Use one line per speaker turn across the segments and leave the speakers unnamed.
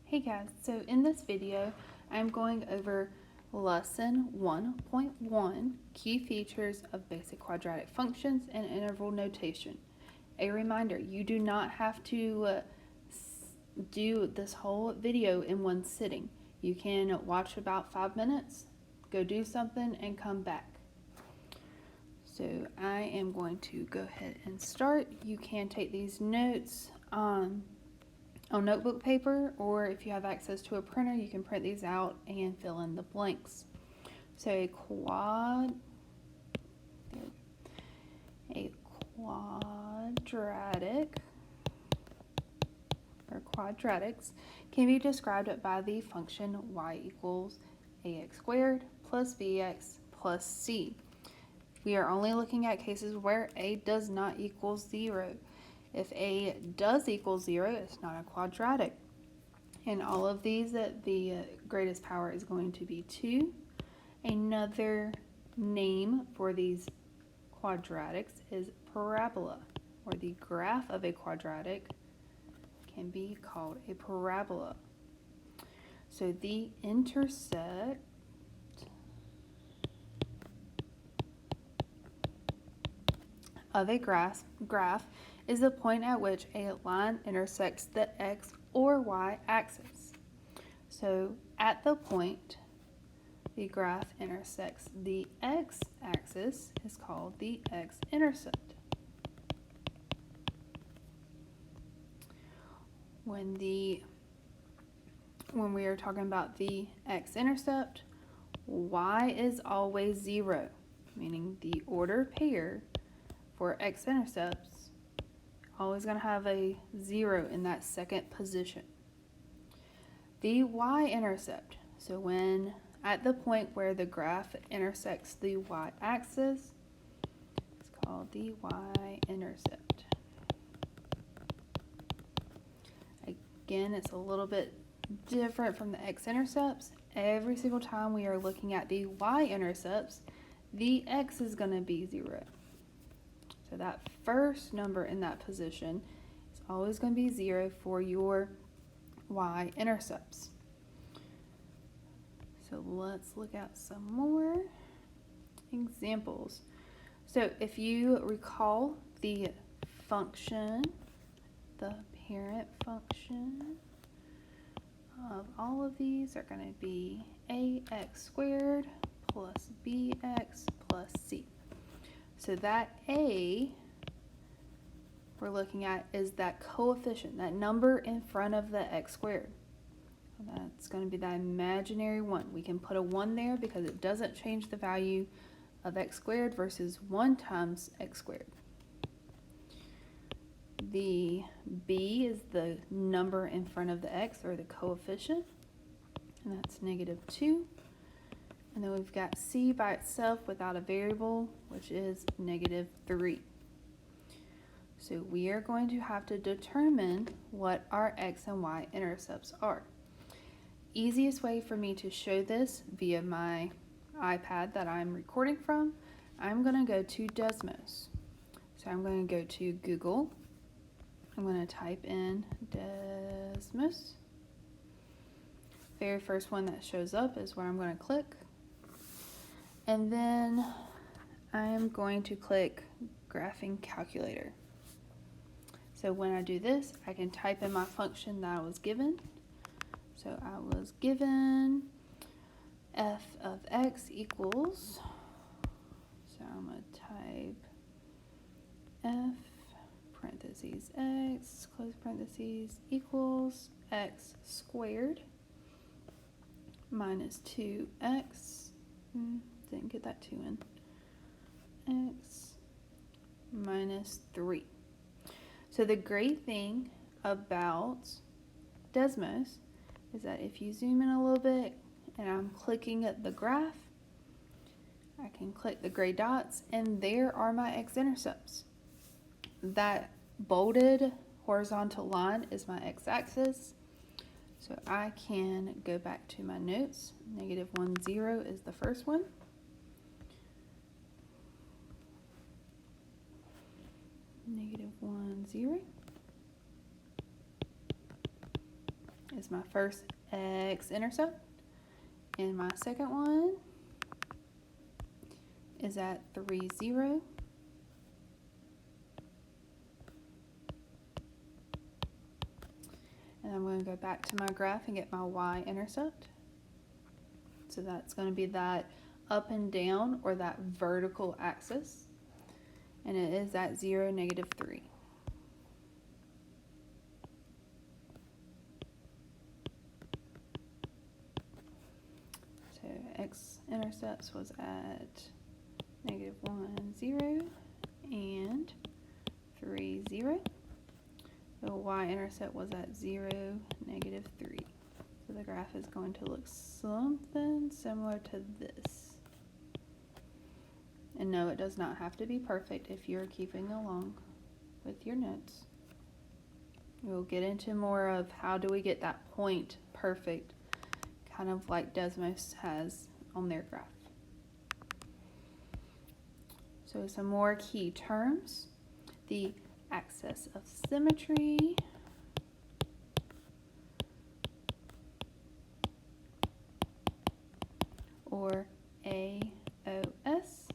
Hey guys, so in this video, I'm going over lesson 1.1, key features of basic quadratic functions and interval notation. A reminder, you do not have to do this whole video in one sitting. You can watch about 5 minutes, go do something, and come back. So I am going to go ahead and start. You can take these notes on notebook paper, or if you have access to a printer, you can print these out and fill in the blanks. So a quadratic or quadratics can be described by the function y equals ax squared plus bx plus c. We are only looking at cases where a does not equal 0. If a does equal 0, it's not a quadratic. In all of these, the greatest power is going to be 2. Another name for these quadratics is parabola, or the graph of a quadratic can be called a parabola. So the intercept of a graph is the point at which a line intersects the x or y axis. So at the point the graph intersects the x-axis is called the x-intercept. When we are talking about the x-intercept, y is always 0, meaning the order pair for x-intercepts always going to have a 0 in that second position. The y-intercept, so when at the point where the graph intersects the y-axis, it's called the y-intercept. Again, it's a little bit different from the x-intercepts. Every single time we are looking at the y-intercepts, the x is going to be 0. So that first number in that position is always going to be 0 for your y-intercepts. So let's look at some more examples. So if you recall, the function, the parent function of all of these are going to be ax squared plus bx plus c. So that a we're looking at is that coefficient, that number in front of the x squared. That's going to be that imaginary 1. We can put a 1 there because it doesn't change the value of x squared versus 1 times x squared. The b is the number in front of the x, or the coefficient, and that's -2. And then we've got c by itself without a variable, which is -3. So we are going to have to determine what our x and y intercepts are. Easiest way for me to show this via my iPad that I'm recording from, I'm going to go to Desmos. So I'm going to go to Google. I'm going to type in Desmos. Very first one that shows up is where I'm going to click. And then I am going to click Graphing Calculator. So when I do this, I can type in my function that I was given. So I was given f of x equals, so I'm going to type f parentheses x, close parentheses, equals x squared minus 2x, didn't get that 2 in, x minus 3. So the great thing about Desmos is that if you zoom in a little bit and I'm clicking at the graph, I can click the gray dots and there are my x-intercepts. That bolded horizontal line is my x-axis. So I can go back to my notes. -1, 0 is the first one. -1, 0. is my first x-intercept, and my second one is at 3, 0. And I'm going to go back to my graph and get my y-intercept. So that's going to be that up and down, or that vertical axis. And it is at 0, -3. So x-intercepts was at -1, 0 and 3, 0. The y-intercept was at 0, -3. So the graph is going to look something similar to this. And no, it does not have to be perfect if you're keeping along with your notes. We'll get into more of how do we get that point perfect, kind of like Desmos has on their graph. So some more key terms. The axis of symmetry, or AOS,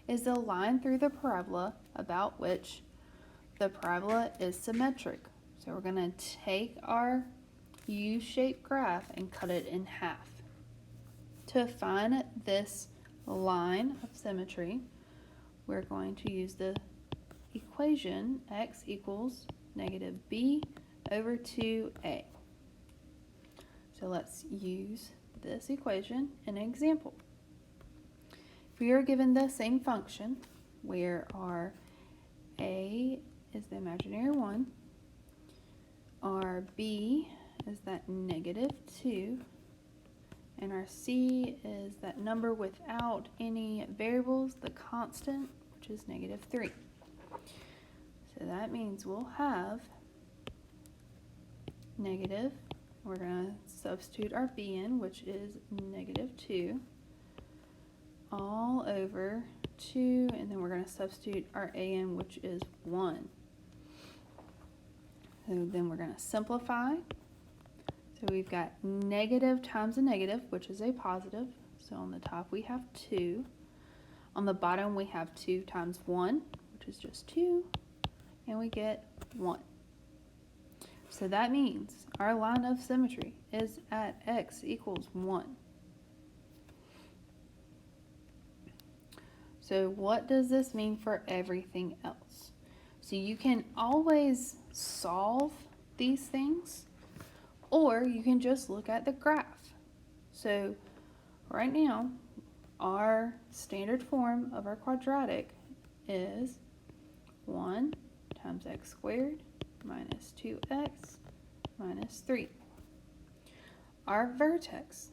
is the line through the parabola about which the parabola is symmetric. So we're going to take our U-shaped graph and cut it in half. To find this line of symmetry, we're going to use the equation x equals -b over 2a. So let's use this equation in an example. If we are given the same function where our a is the imaginary 1, our b is that -2, and our c is that number without any variables, the constant, which is -3. So that means we'll have negative, we're going to substitute our b in, which is -2, all over 2, and then we're going to substitute our a in, which is 1. So then we're going to simplify. So we've got negative times a negative, which is a positive. So on the top we have 2. On the bottom we have 2 times 1, which is just 2, and we get 1. So that means our line of symmetry is at x equals 1. So what does this mean for everything else? So you can always solve these things, or you can just look at the graph. So right now, our standard form of our quadratic is 1 times x squared minus 2x minus 3. Our vertex.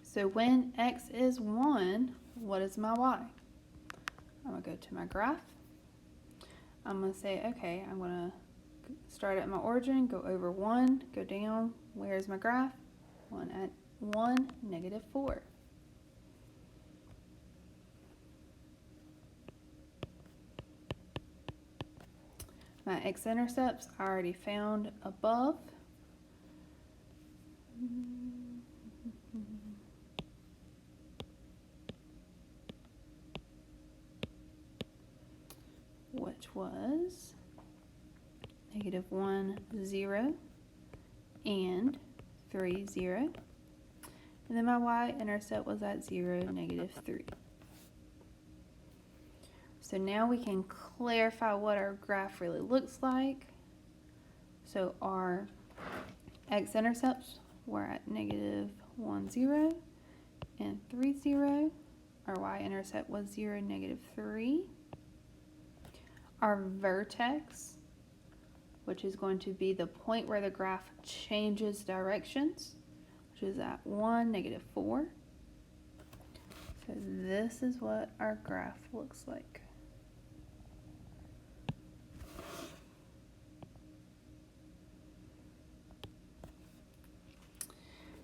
So when x is 1, what is my y? I'm going to go to my graph. I'm going to say, okay, I'm going to start at my origin, go over 1, go down. Where's my graph? 1 at 1, -4. My x-intercepts I already found above. Which was -1, 0, and 3, 0. And then my y-intercept was at 0, -3. So now we can clarify what our graph really looks like. So our x-intercepts were at -1, 0, and 3, 0. Our y-intercept was 0, -3. Our vertex, which is going to be the point where the graph changes directions, which is at 1, -4. So this is what our graph looks like.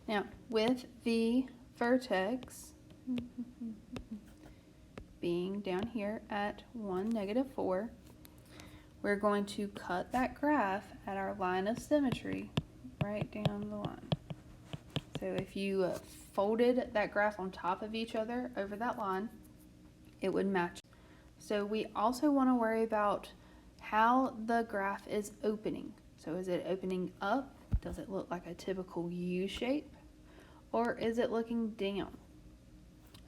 Now, with the vertex being down here at 1, -4, we're going to cut that graph at our line of symmetry, right down the line. So if you folded that graph on top of each other over that line, it would match. So we also want to worry about how the graph is opening. So is it opening up? Does it look like a typical U shape? Or is it looking down?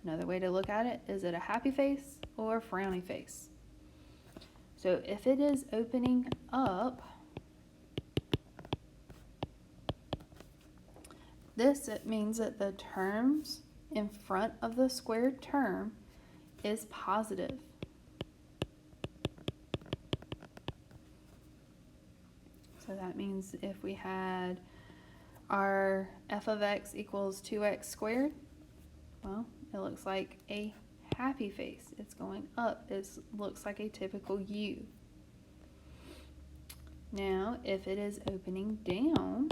Another way to look at it, is it a happy face or a frowny face? So if it is opening up, this means that the terms in front of the squared term is positive. So that means if we had our f of x equals 2x squared, well, it looks like a happy face. It's going up. It looks like a typical U. Now, if it is opening down,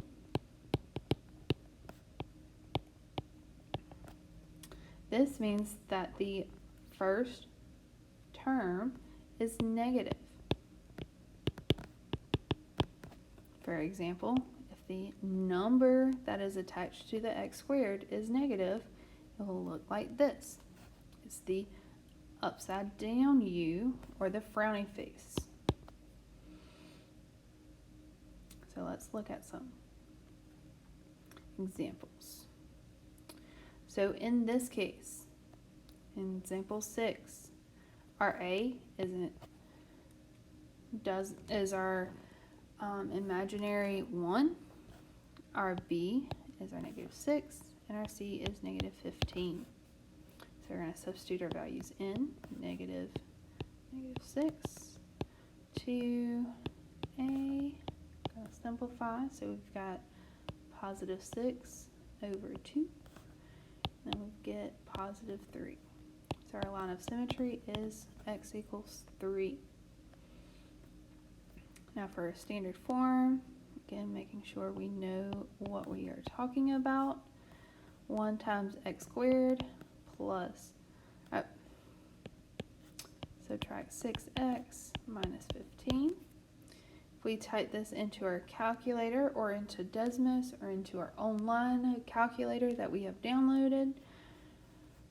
this means that the first term is negative. For example, if the number that is attached to the x squared is negative, it will look like this. It's the upside down U, or the frowny face. So let's look at some examples. So in this case, in example 6, our A is our imaginary 1, our B is our -6, and our C is -15. So we're going to substitute our values in. -6 to A. Going to simplify. So we've got +6 over 2. Then we get +3. So our line of symmetry is x equals 3. Now for a standard form, again making sure we know what we are talking about. 1 times x squared plus, subtract 6x minus 15. If we type this into our calculator or into Desmos or into our online calculator that we have downloaded,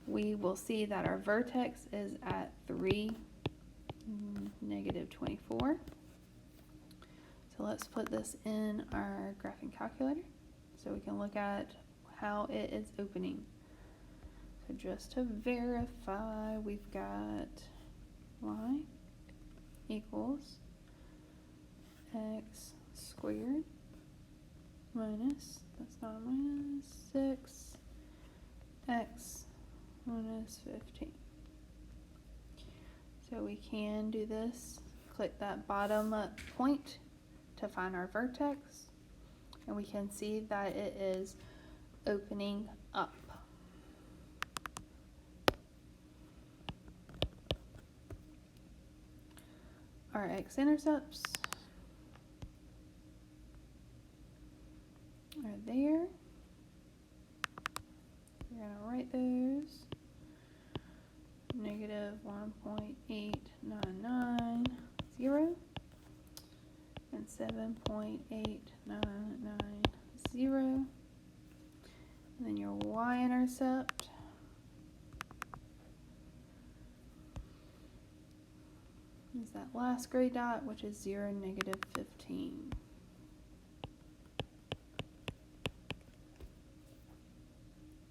we will see that our vertex is at 3, -24. So let's put this in our graphing calculator so we can look at how it is opening. So just to verify, we've got y equals x squared minus, that's not a minus, 6x minus 15. So we can do this, click that bottom point to find our vertex, and we can see that it is opening up. Our x-intercepts are there. We're going to write those. -1.8990 and 7.8990. And then your y-intercept is that last gray dot, which is 0, -15.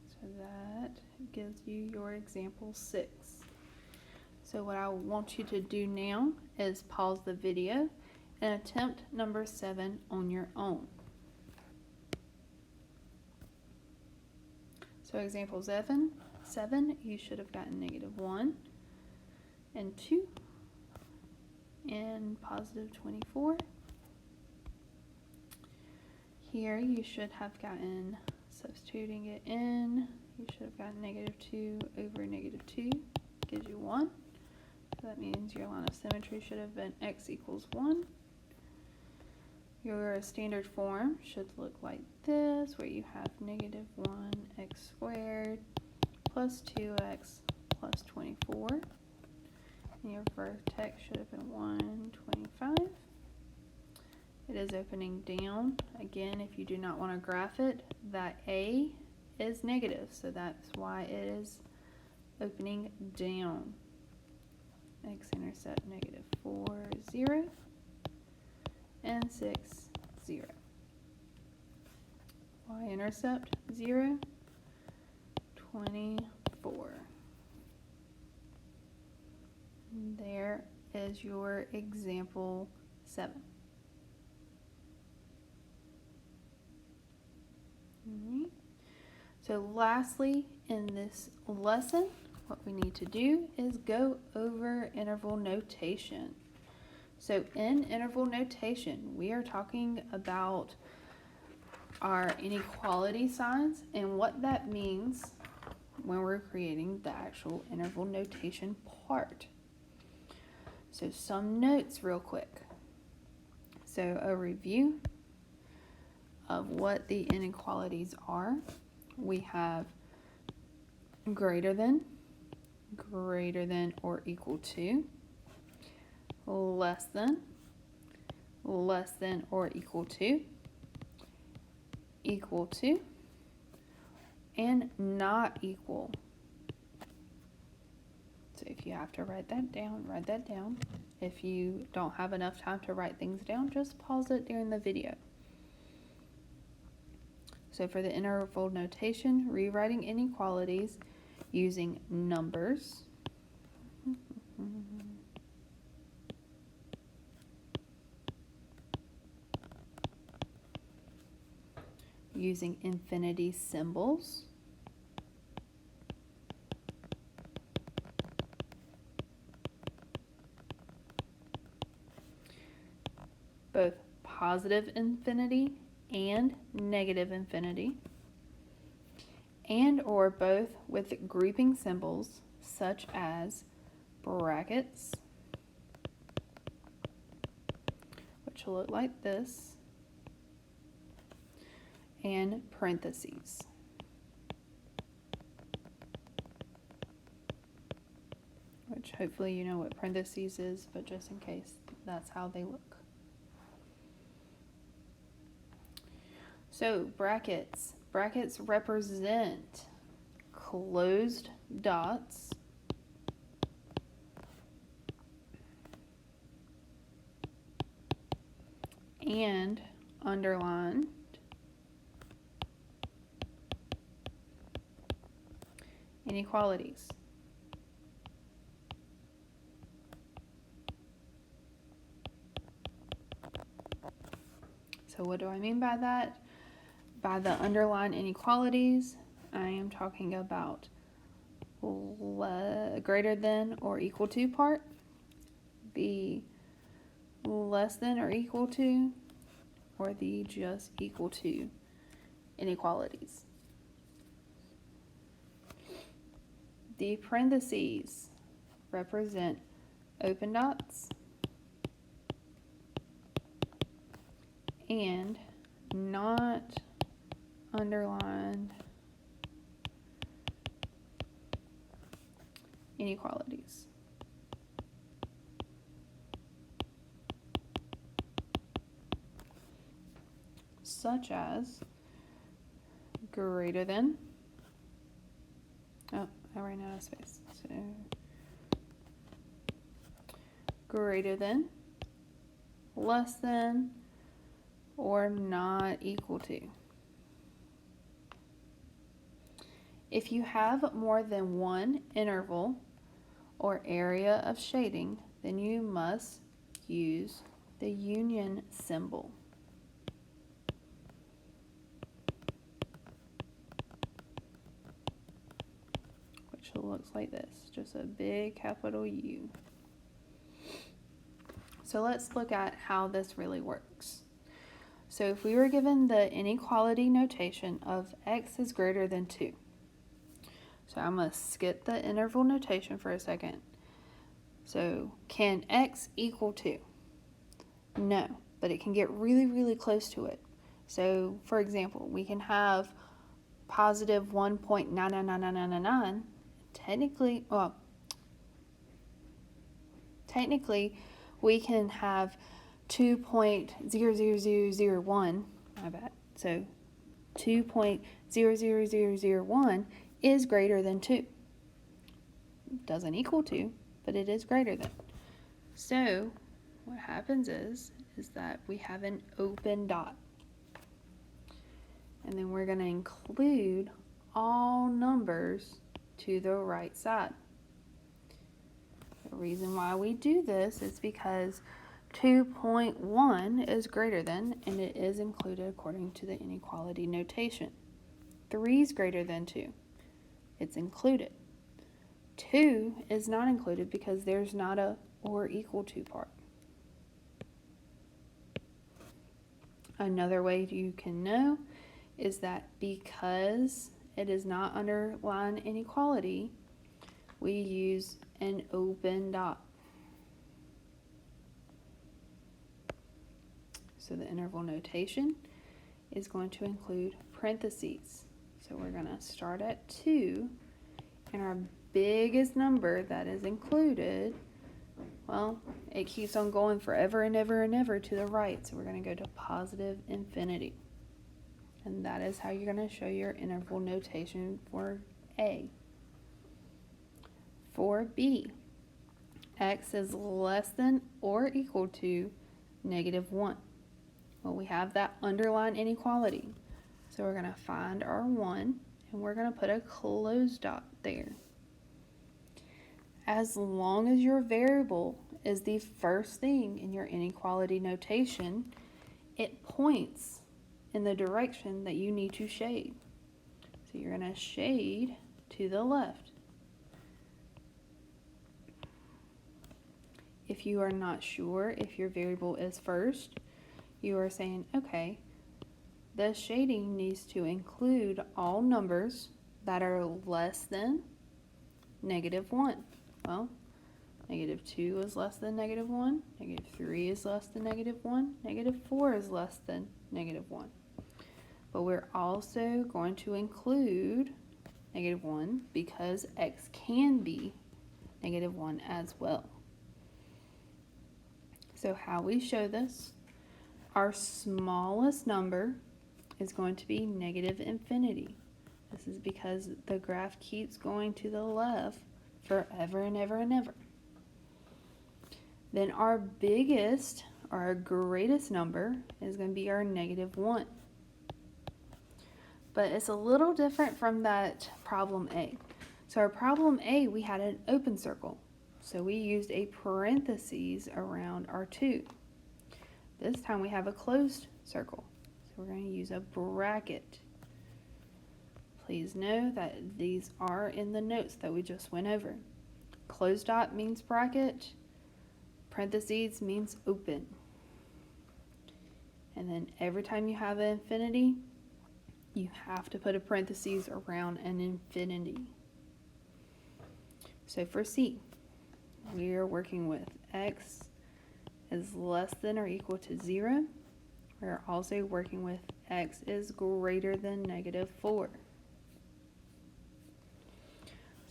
So that gives you your example 6. So what I want you to do now is pause the video and attempt number 7 on your own. So example 7, you should have gotten -1 and 2 and +24. Here you should have gotten, substituting it in, you should have gotten -2 over -2 gives you 1. So that means your line of symmetry should have been x equals 1. Your standard form should look like this, where you have -1x squared plus 2x plus 24. And your vertex should have been 125. it is opening down. Again, if you do not want to graph it, that A is negative, so that's why it is opening down. X-intercept negative 4, 0, and 6, 0. Y-intercept 0, 24. There is your example 7. Alright. So lastly, in this lesson, what we need to do is go over interval notation. So in interval notation, we are talking about our inequality signs and what that means when we're creating the actual interval notation part. So some notes real quick. So a review of what the inequalities are. We have greater than or equal to, less than or equal to, and not equal. So if you have to write that down, write that down. If you don't have enough time to write things down, just pause it during the video. So for the interval notation, rewriting inequalities using numbers. Using infinity symbols. Both positive infinity and negative infinity, and or both with grouping symbols such as brackets, which will look like this, and parentheses. Which hopefully you know what parentheses is, but just in case, that's how they look. So brackets represent closed dots and underlined inequalities. So what do I mean by that? By the underlined inequalities, I am talking about greater than or equal to part, the less than or equal to, or the just equal to inequalities. The parentheses represent open dots and not underlined inequalities. Such as greater than, oh, I ran out of space, so greater than, less than, or not equal to. If you have more than one interval or area of shading, then you must use the union symbol. Which looks like this, just a big capital U. So let's look at how this really works. So if we were given the inequality notation of x is greater than 2. So I'm going to skip the interval notation for a second. So can x equal 2? No, but it can get really, really close to it. So for example, we can have positive 1.99999. Technically, we can have 2.00001, my bad. So 2.00001 is greater than 2. Doesn't equal 2, but it is greater than. So what happens is that we have an open dot. And then we're going to include all numbers to the right side. The reason why we do this is because 2.1 is greater than, and it is included according to the inequality notation. 3 is greater than 2. It's included. 2 is not included because there's not a or equal to part. Another way you can know is that because it is not underline inequality, we use an open dot. So the interval notation is going to include parentheses. So we're going to start at 2, and our biggest number that is included, well, it keeps on going forever and ever and ever to the right. So we're going to go to positive infinity. And that is how you're going to show your interval notation for A. For B, x is less than or equal to -1. Well, we have that underline inequality. So we're going to find our 1, and we're going to put a closed dot there. As long as your variable is the first thing in your inequality notation, it points in the direction that you need to shade. So you're going to shade to the left. If you are not sure if your variable is first, you are saying, okay, the shading needs to include all numbers that are less than -1. Well, -2 is less than -1, -3 is less than -1, -4 is less than -1. But we're also going to include -1 because x can be -1 as well. So how we show this, our smallest number is going to be -infinity. This is because the graph keeps going to the left forever and ever and ever. Then our biggest, or our greatest number is going to be our -1. But it's a little different from that problem A. So our problem A, we had an open circle. So we used a parentheses around our 2. This time we have a closed circle. So we're going to use a bracket. Please know that these are in the notes that we just went over. Closed dot means bracket. Parentheses means open. And then every time you have an infinity, you have to put a parentheses around an infinity. So for C, we are working with x is less than or equal to 0. We're also working with x is greater than -4.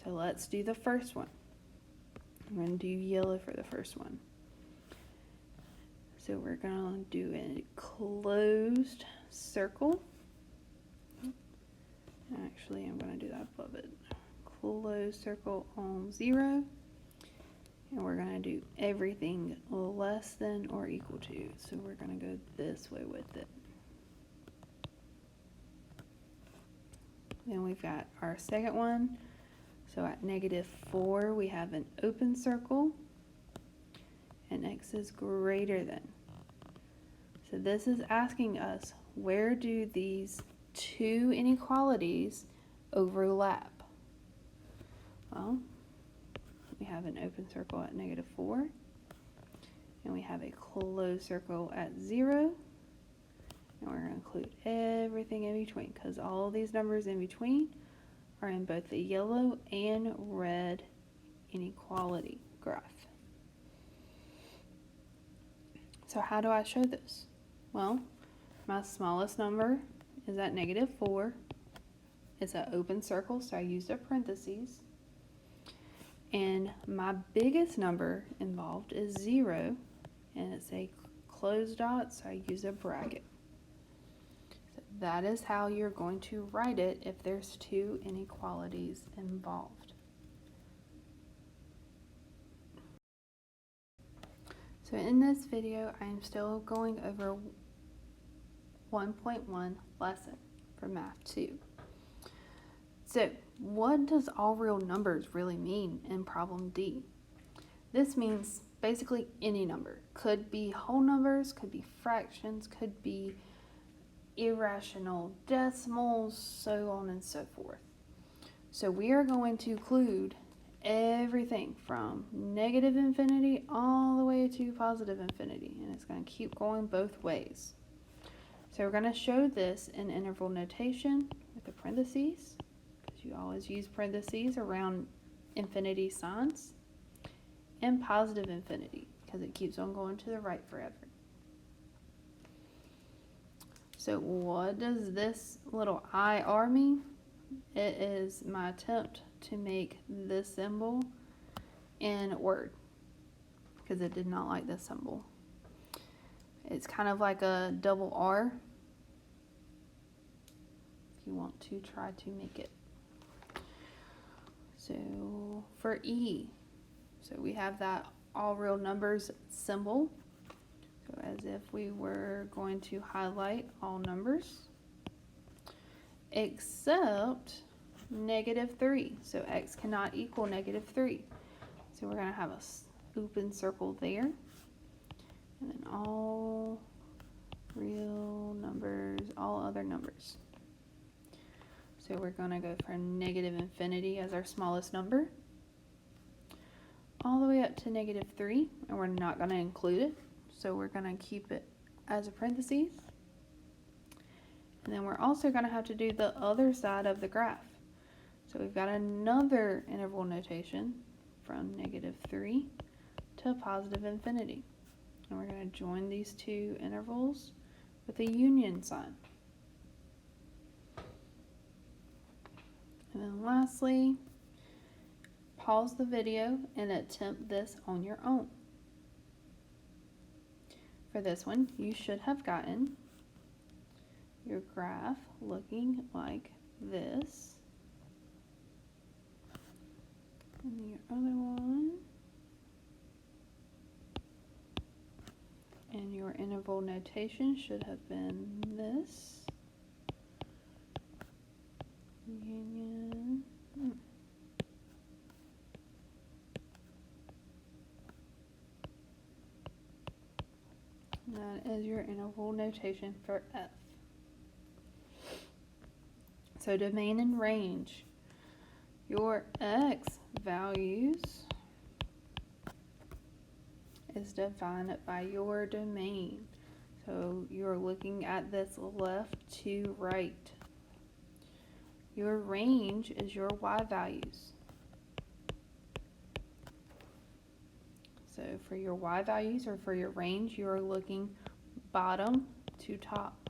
So let's do the first one. I'm going to do yellow for the first one. So we're going to do a closed circle. Actually, I'm going to do that above it. Closed circle on 0. And we're going to do everything less than or equal to. So we're going to go this way with it. Then we've got our second one. So at -4, we have an open circle. And x is greater than. So this is asking us, where do these two inequalities overlap? Well, we have an open circle at -4, and we have a closed circle at 0, and we're going to include everything in between because all these numbers in between are in both the yellow and red inequality graph. So how do I show this? Well, my smallest number is at -4. It's an open circle, so I used a parentheses. And my biggest number involved is 0, and it's a closed dots, so I use a bracket. So that is how you're going to write it if there's two inequalities involved. So in this video, I am still going over 1.1 lesson for Math 2. So what does all real numbers really mean in problem D? This means basically any number. Could be whole numbers, could be fractions, could be irrational decimals, so on and so forth. So we are going to include everything from negative infinity all the way to positive infinity, and it's going to keep going both ways. So we're going to show this in interval notation with the parentheses, because you always use parentheses around infinity signs, and positive infinity, because it keeps on going to the right forever. So what does this little IR mean? It is my attempt to make this symbol in Word, because it did not like this symbol. It's kind of like a double R if you want to try to make it. So for E, so we have that all real numbers symbol. So as if we were going to highlight all numbers except -3. So x cannot equal -3. So we're going to have a open circle there. And then all real numbers, all other numbers. So we're going to go for negative infinity as our smallest number, all the way up to -3, and we're not going to include it. So we're going to keep it as a parentheses. And then we're also going to have to do the other side of the graph. So we've got another interval notation from -3 to positive infinity. And we're going to join these two intervals with a union sign. And then lastly, pause the video and attempt this on your own. For this one, you should have gotten your graph looking like this. And your other one. And your interval notation should have been this. Union. That is your interval notation for F. So domain and range. Your X values is defined by your domain. So you're looking at this left to right. Your range is your Y values. So for your Y values or for your range, you're looking bottom to top.